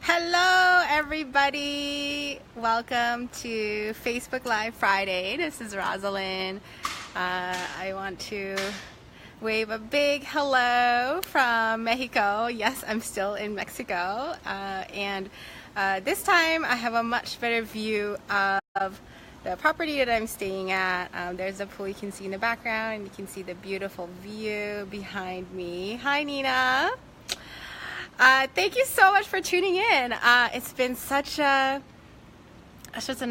Hello everybody! Welcome to Facebook Live Friday. This is Rosalind. I want to wave a big hello from Mexico. Yes, I'm still in Mexico. And this time I have a much better view of the property that I'm staying at. There's a pool you can see in the background, and you can see the beautiful view behind me. Hi Nina! Thank you so much for tuning in. It's been such an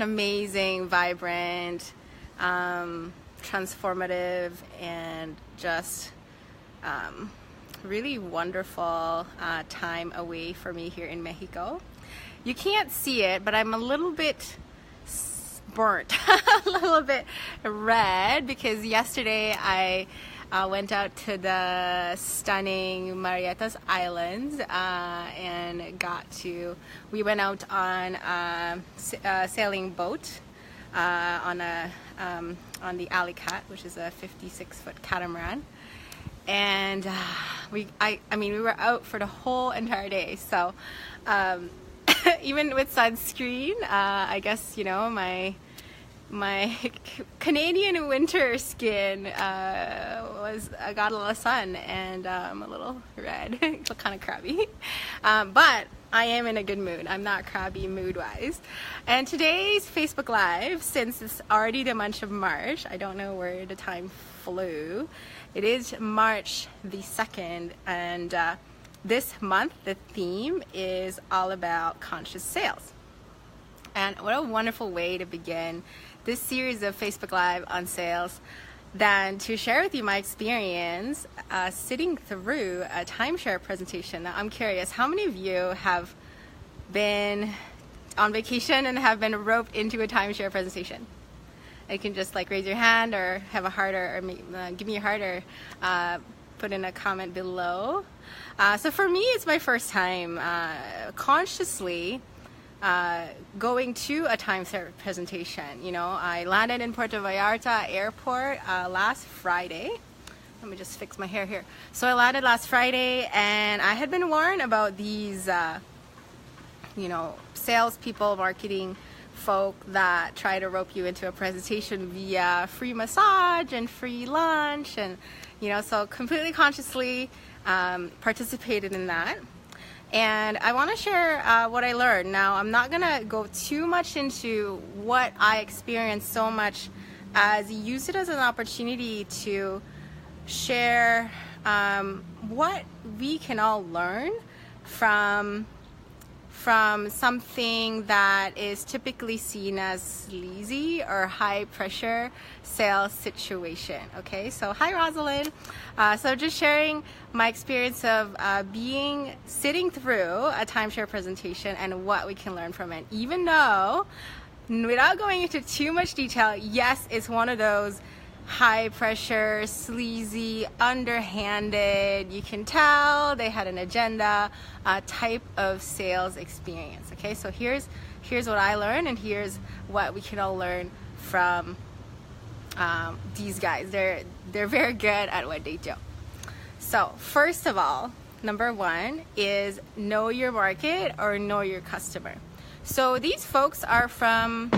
amazing, vibrant, transformative, and just really wonderful time away for me here in Mexico. You can't see it, but I'm a little bit burnt, a little bit red, because yesterday I went out to the stunning Marietas Islands and we went out on a sailing boat on the Alicat, which is a 56-foot catamaran. And we were out for the whole entire day. So even with sunscreen, I guess, you know, my Canadian winter skin I got a lot of sun, and I'm a little red, kind of crabby, but I am in a good mood. I'm not crabby mood-wise. And today's Facebook Live, since it's already the month of March, I don't know where the time flew. It is March the 2nd, and this month the theme is all about conscious sales. And what a wonderful way to begin this series of Facebook Live on sales than to share with you my experience sitting through a timeshare presentation. Now, I'm curious, how many of you have been on vacation and have been roped into a timeshare presentation? You can just like raise your hand or have a heart, or give me a heart, or put in a comment below. So for me, it's my first time consciously going to a timeshare presentation. You know, I landed in Puerto Vallarta airport last Friday. Let me just fix my hair here. So I landed last Friday, and I had been warned about these, salespeople, marketing folk that try to rope you into a presentation via free massage and free lunch, and so completely consciously participated in that. And I want to share what I learned. Now, I'm not going to go too much into what I experienced so much as use it as an opportunity to share what we can all learn from something that is typically seen as sleazy or high pressure sales situation. Okay, so hi Rosalind. So just sharing my experience of sitting through a timeshare presentation and what we can learn from it. Even though, without going into too much detail, yes, it's one of those high pressure, sleazy, underhanded, you can tell they had an agenda type of sales experience. Okay, so here's what I learned, and here's what we can all learn from these guys. They're very good at what they do. So first of all, number one is know your market or know your customer. So these folks are from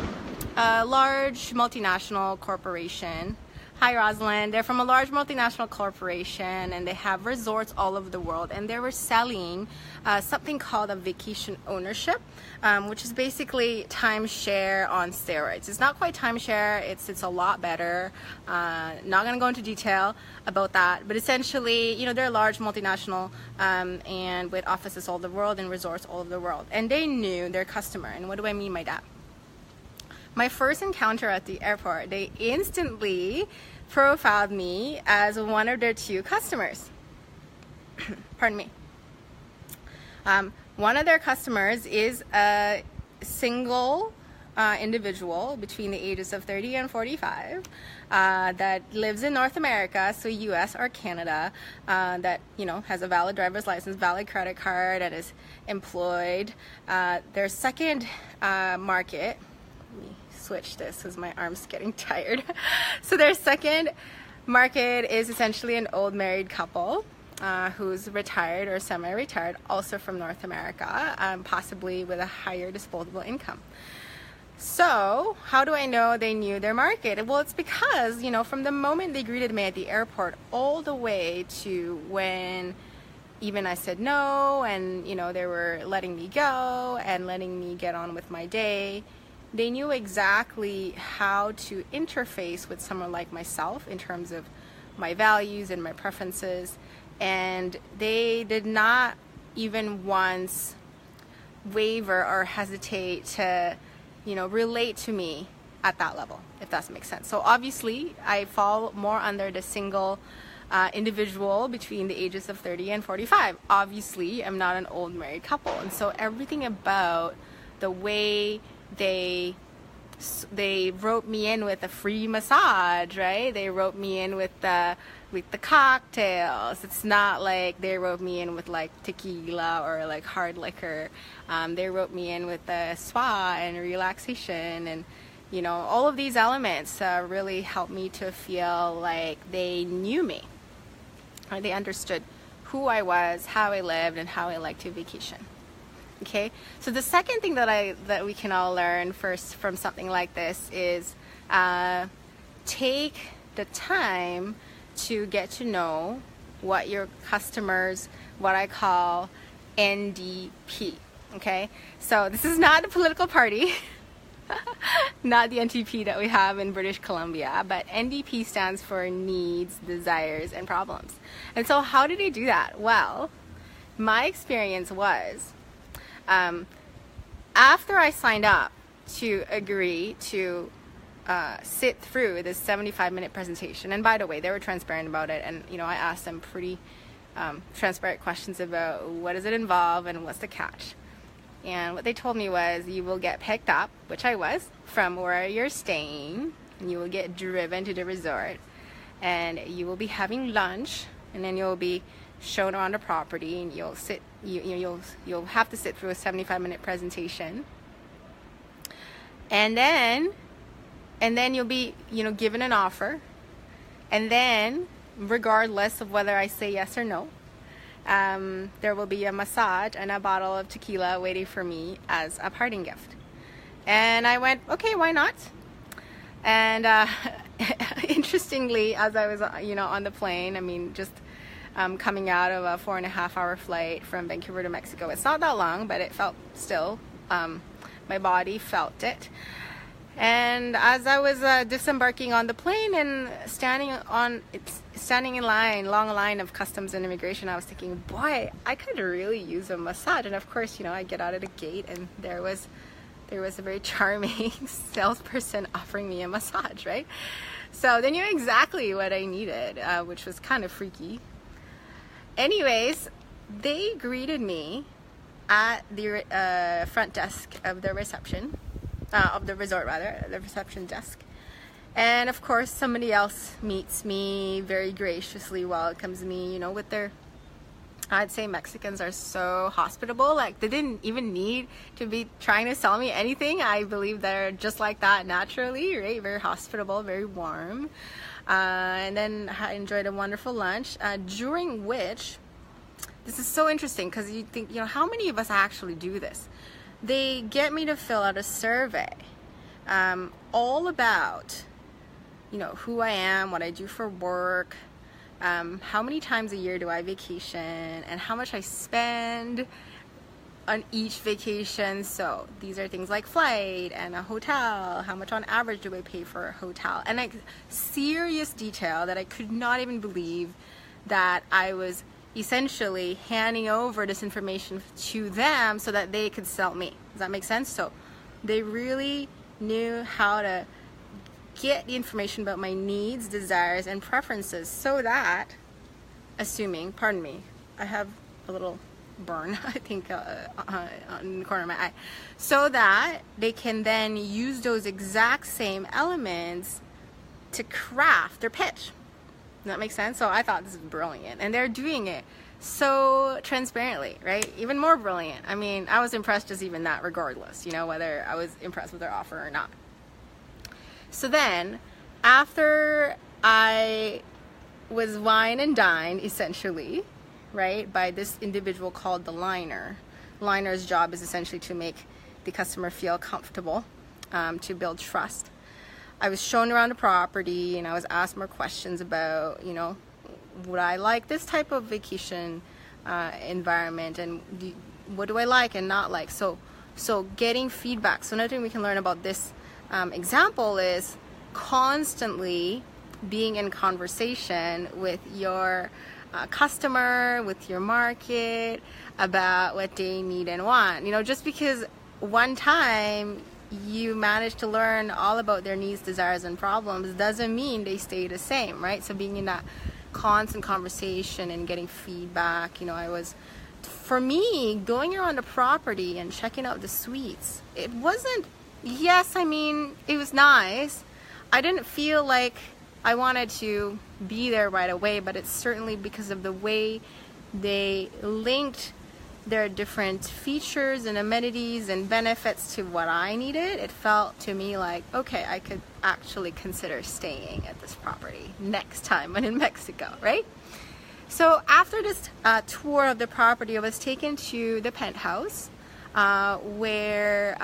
a large multinational corporation. Hi Rosalind. They're from a large multinational corporation, and they have resorts all over the world, and they were selling something called a vacation ownership, which is basically timeshare on steroids. It's not quite timeshare, it's a lot better. Not going to go into detail about that, but essentially, they're a large multinational and with offices all over the world and resorts all over the world, and they knew their customer. And what do I mean by that? My first encounter at the airport, they instantly profiled me as one of their 2 customers. Pardon me. One of their customers is a single individual between the ages of 30 and 45 that lives in North America, so US or Canada, that has a valid driver's license, valid credit card, and is employed. Their second market, let me switch this because my arm's getting tired. So their second market is essentially an old married couple who's retired or semi-retired, also from North America, possibly with a higher disposable income. So how do I know they knew their market? Well, it's because, from the moment they greeted me at the airport all the way to when even I said no, and they were letting me go and letting me get on with my day, they knew exactly how to interface with someone like myself in terms of my values and my preferences, and they did not even once waver or hesitate to relate to me at that level, if that makes sense. So obviously I fall more under the single individual between the ages of 30 and 45. Obviously I'm not an old married couple, and so everything about the way they roped me in with a free massage, right? They roped me in with the cocktails. It's not like they roped me in with like tequila or like hard liquor. They roped me in with the spa and relaxation, and all of these elements really helped me to feel like they knew me, or they understood who I was, how I lived, and how I liked to vacation. Okay, so the second thing that we can all learn first from something like this is take the time to get to know what your customers, what I call NDP. Okay, so this is not a political party, not the NTP that we have in British Columbia, but NDP stands for needs, desires, and problems. And so how did they do that? Well, my experience was, after I signed up to agree to sit through this 75-minute presentation, and by the way, they were transparent about it, and I asked them pretty transparent questions about what does it involve and what's the catch. And what they told me was, you will get picked up, which I was, from where you're staying, and you will get driven to the resort, and you will be having lunch, and then you'll be shown around the property, and you'll have to sit through a 75-minute presentation, and then you'll be given an offer, and then regardless of whether I say yes or no, there will be a massage and a bottle of tequila waiting for me as a parting gift. And I went, okay, why not? And interestingly, as I was on the plane, just coming out of a 4.5-hour flight from Vancouver to Mexico. It's not that long, but it felt still, my body felt it. And as I was disembarking on the plane and standing in line, long line of customs and immigration, I was thinking, boy, I could really use a massage. And of course, I get out of the gate, and there was a very charming salesperson offering me a massage, right? So they knew exactly what I needed, which was kind of freaky. Anyways, they greeted me at the front desk of the reception, of the resort rather, the reception desk. And of course somebody else meets me, very graciously welcomes me, with their, I'd say Mexicans are so hospitable, like they didn't even need to be trying to sell me anything. I believe they're just like that naturally, right? Very hospitable, very warm. And then I enjoyed a wonderful lunch, during which, this is so interesting because you think, how many of us actually do this? They get me to fill out a survey all about, who I am, what I do for work, how many times a year do I vacation, and how much I spend on each vacation. So these are things like flight and a hotel, how much on average do I pay for a hotel, and like serious detail that I could not even believe that I was essentially handing over this information to them so that they could sell me. Does that make sense? So they really knew how to get the information about my needs, desires, and preferences, so that, assuming, pardon me, I have a little burn, I think, on the corner of my eye, so that they can then use those exact same elements to craft their pitch. Does that make sense? So I thought this is brilliant, and they're doing it so transparently, right? Even more brilliant. I mean, I was impressed just even that, regardless, whether I was impressed with their offer or not. So then, after I was wine and dined, essentially, right, by this individual called the liner. Liner's job is essentially to make the customer feel comfortable, to build trust. I was shown around the property and I was asked more questions about, you know, would I like this type of vacation environment, and what do I like and not like. So getting feedback. So another thing we can learn about this example is constantly being in conversation with your customer, with your market, about what they need and want. You know, just because one time you manage to learn all about their needs, desires, and problems doesn't mean they stay the same, right? So being in that constant conversation and getting feedback, you know, for me, going around the property and checking out the suites, it wasn't, yes, I mean, it was nice. I didn't feel like I wanted to be there right away, but it's certainly because of the way they linked their different features and amenities and benefits to what I needed. It felt to me like, okay, I could actually consider staying at this property next time when in Mexico, right? So after this tour of the property, I was taken to the penthouse, where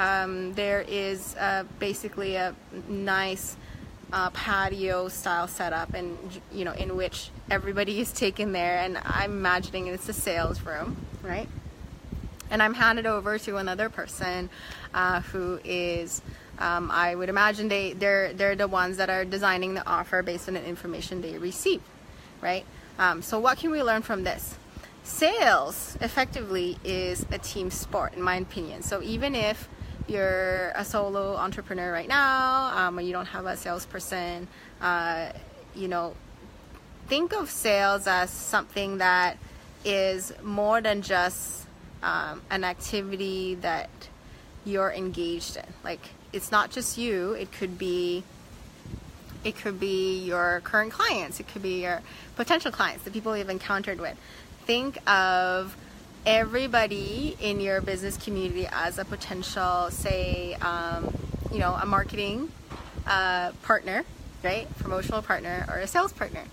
there is basically a nice patio style setup, and you know, in which everybody is taken there, and I'm imagining it's a sales room, right? And I'm handed over to another person who is, I would imagine they're the ones that are designing the offer based on the information they receive, right? So what can we learn from this? Sales effectively is a team sport, in my opinion. So even if you're a solo entrepreneur right now, or you don't have a salesperson, you know, think of sales as something that is more than just an activity that you're engaged in. Like, it's not just you, it could be your current clients, it could be your potential clients, the people you've encountered with. Think of everybody in your business community as a potential, say, you know, a marketing partner, right? Promotional partner, or a sales partner.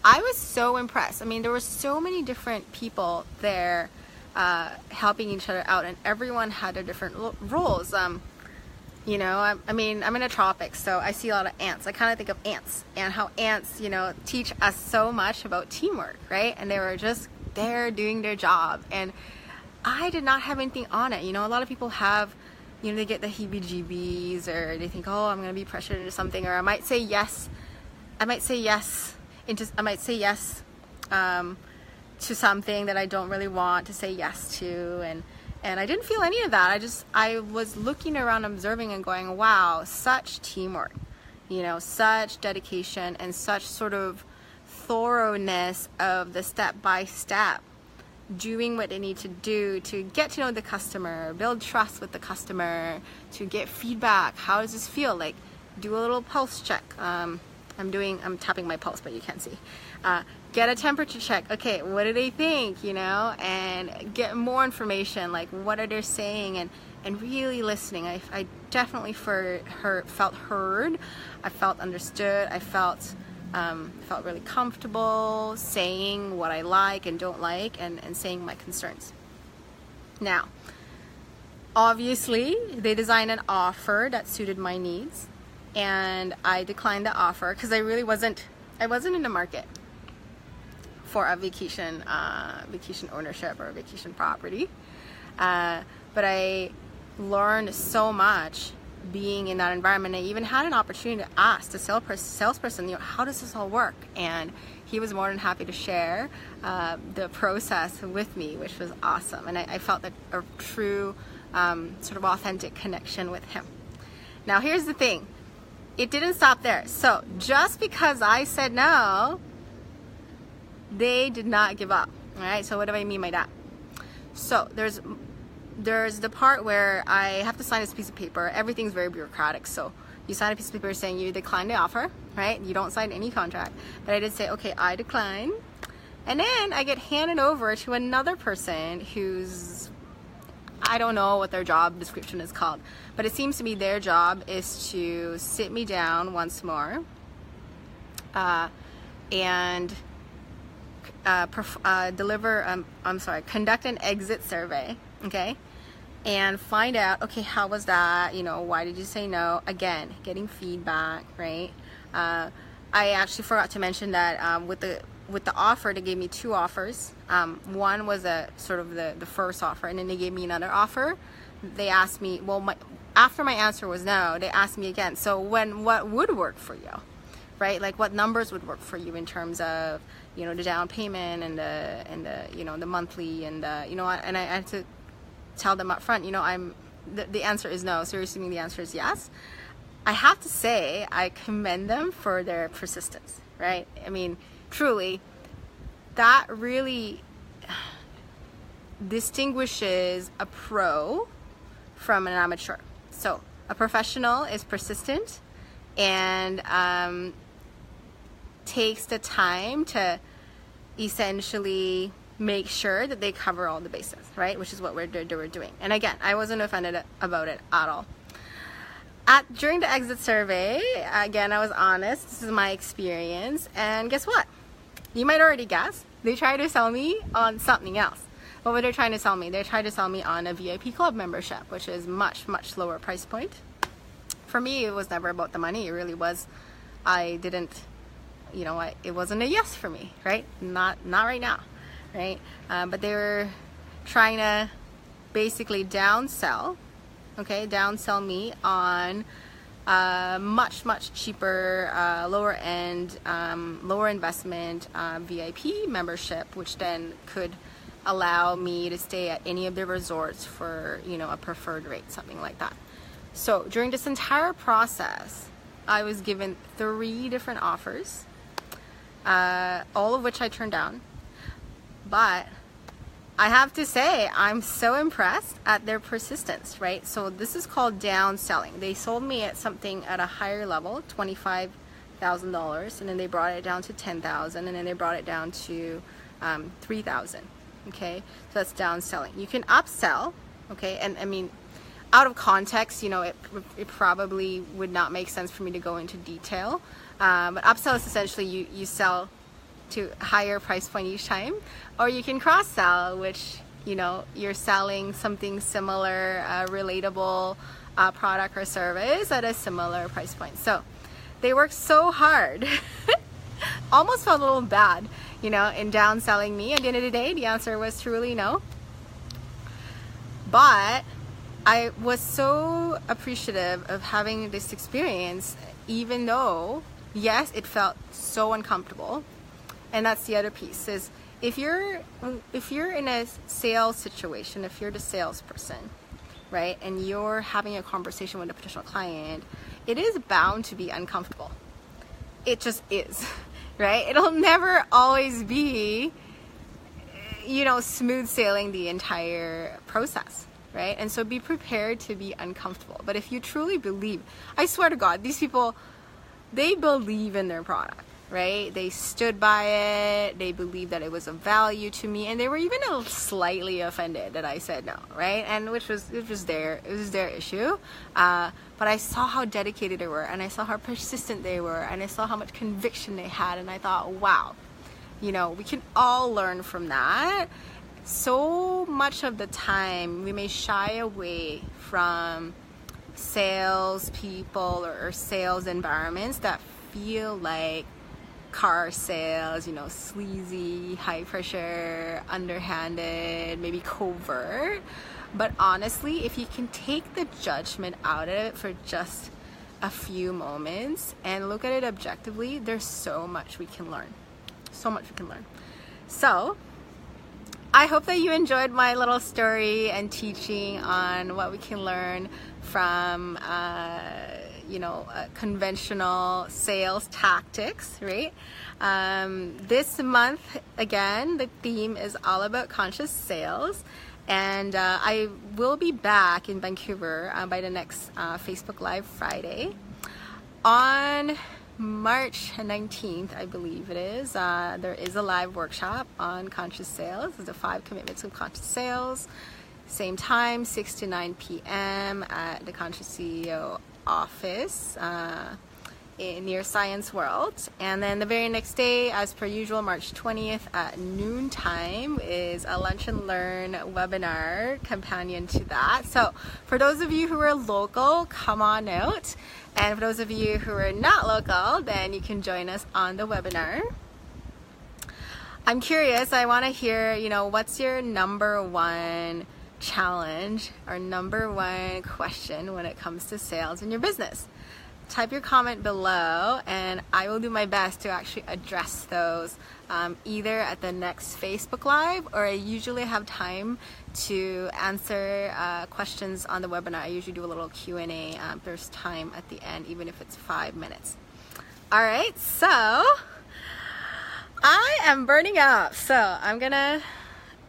I was so impressed. I mean, there were so many different people there helping each other out, and everyone had their different roles. You know, I mean, I'm in the tropics, so I see a lot of ants. I kind of think of ants and how ants, you know, teach us so much about teamwork, right? And they were just there doing their job, and I did not have anything on it. You know, a lot of people have, you know, they get the heebie-jeebies, or they think, oh, I'm going to be pressured into something, or I might say yes to something that I don't really want to say yes to, and I didn't feel any of that. I was looking around, observing, and going, wow, such teamwork, you know, such dedication, and such sort of thoroughness of the step-by-step, doing what they need to do to get to know the customer, build trust with the customer, to get feedback. How does this feel? Like, do a little pulse check. I'm tapping my pulse, but you can't see. Get a temperature check. Okay, what do they think, you know? And get more information, like what are they saying, and really listening. I definitely felt heard. I felt understood. I felt really comfortable saying what I like and don't like, and saying my concerns. Now, obviously, they designed an offer that suited my needs, and I declined the offer because I wasn't in the market for a vacation ownership or a vacation property. But I learned so much being in that environment. I even had an opportunity to ask the salesperson, you know, how does this all work? And he was more than happy to share the process with me, which was awesome. And I felt a true sort of authentic connection with him. Now, here's the thing. It didn't stop there. So just because I said no, they did not give up. All right. So what do I mean by that? So there's the part where I have to sign this piece of paper. Everything's very bureaucratic. So you sign a piece of paper saying you decline the offer, right? You don't sign any contract. But I did say, okay, I decline. And then I get handed over to another person who's, I don't know what their job description is called, but it seems to me their job is to sit me down once more and conduct an exit survey, okay, and find out, okay, how was that? You know, why did you say no? Again, getting feedback, right? I actually forgot to mention that with the offer, they gave me 2 offers. One was a sort of the first offer, and then they gave me another offer. They asked me, well, after my answer was no, they asked me again, so what would work for you, right? Like what numbers would work for you in terms of, you know, the down payment and the you know, the monthly, and you know, and I had to tell them up front, you know, the answer is no. So you're assuming the answer is yes. I have to say, I commend them for their persistence, right? I mean, truly, that really distinguishes a pro from an amateur. So a professional is persistent and takes the time to essentially make sure that they cover all the bases, right? Which is what we're doing. And again, I wasn't offended about it at all. During the exit survey, again, I was honest. This is my experience. And guess what? You might already guess. They tried to sell me on something else. What were they trying to sell me? They tried to sell me on a VIP club membership, which is much, much lower price point. For me, it was never about the money. It really was. I didn't, you know, it wasn't a yes for me, right? Not right now, right? But they were trying to basically downsell, okay, downsell me on much cheaper, lower end, lower investment VIP membership, which then could allow me to stay at any of the resorts for, you know, a preferred rate, something like that. So during this entire process, I was given 3 different offers, all of which I turned down. But I have to say, I'm so impressed at their persistence, right? So this is called downselling. They sold me at something at a higher level, $25,000, and then they brought it down to $10,000, and then they brought it down to $3,000. Okay, so that's downselling. You can upsell, okay, and I mean, out of context, you know, it probably would not make sense for me to go into detail, but upsell is essentially you sell to a higher price point each time, or you can cross sell, which, you know, you're selling something similar, relatable product or service at a similar price point. So they worked so hard. Almost felt a little bad, you know, in downselling me. At the end of the day, the answer was truly no. But I was so appreciative of having this experience, even though, yes, it felt so uncomfortable. And that's the other piece, is if you're in a sales situation, if you're the salesperson, right, and you're having a conversation with a potential client, it is bound to be uncomfortable. It just is, right? It'll never always be, you know, smooth sailing the entire process, right? And so be prepared to be uncomfortable. But if you truly believe, I swear to God, these people, they believe in their product, right? They stood by it. They believed that it was of value to me, and they were even a little slightly offended that I said no, right? And it was their issue. But I saw how dedicated they were, and I saw how persistent they were, and I saw how much conviction they had, and I thought, wow, you know, we can all learn from that. So much of the time, we may shy away from sales people or sales environments that feel like car sales, you know, sleazy, high pressure, underhanded, maybe covert. But honestly, if you can take the judgment out of it for just a few moments and look at it objectively, there's so much we can learn. So much we can learn. So I hope that you enjoyed my little story and teaching on what we can learn from conventional sales tactics, right? This month, again, the theme is all about conscious sales, and I will be back in Vancouver by the next Facebook Live Friday. On March 19th, I believe it is, there is a live workshop on conscious sales. It's the 5 commitments of conscious sales. Same time, 6 to 9 p.m. at the Conscious CEO office near Science World. And then the very next day, as per usual, March 20th at noontime is a Lunch and Learn webinar companion to that. So for those of you who are local, come on out. And for those of you who are not local, then you can join us on the webinar. I'm curious, I want to hear, what's your number one challenge or number one question when it comes to sales in your business? Type your comment below and I will do my best to actually address those either at the next Facebook Live, or I usually have time to answer questions on the webinar. I usually do a little Q&A. There's time at the end, even if it's 5 minutes. All right, so I am burning up, so I'm gonna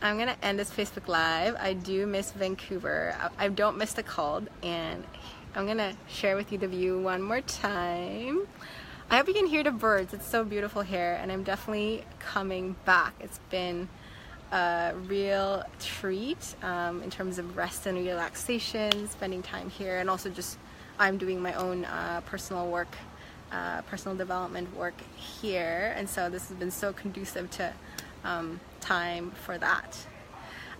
end this Facebook Live. I do miss Vancouver. I don't miss the cold, and I'm gonna share with you the view one more time. I hope you can hear the birds. It's so beautiful here, and I'm definitely coming back. It's been a real treat in terms of rest and relaxation, spending time here, and also just I'm doing my own personal work, personal development work here, and so this has been so conducive to time for that.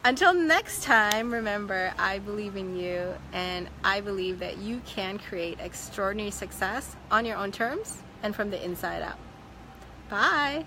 Until next time, remember, I believe in you, and I believe that you can create extraordinary success on your own terms and from the inside out. Bye.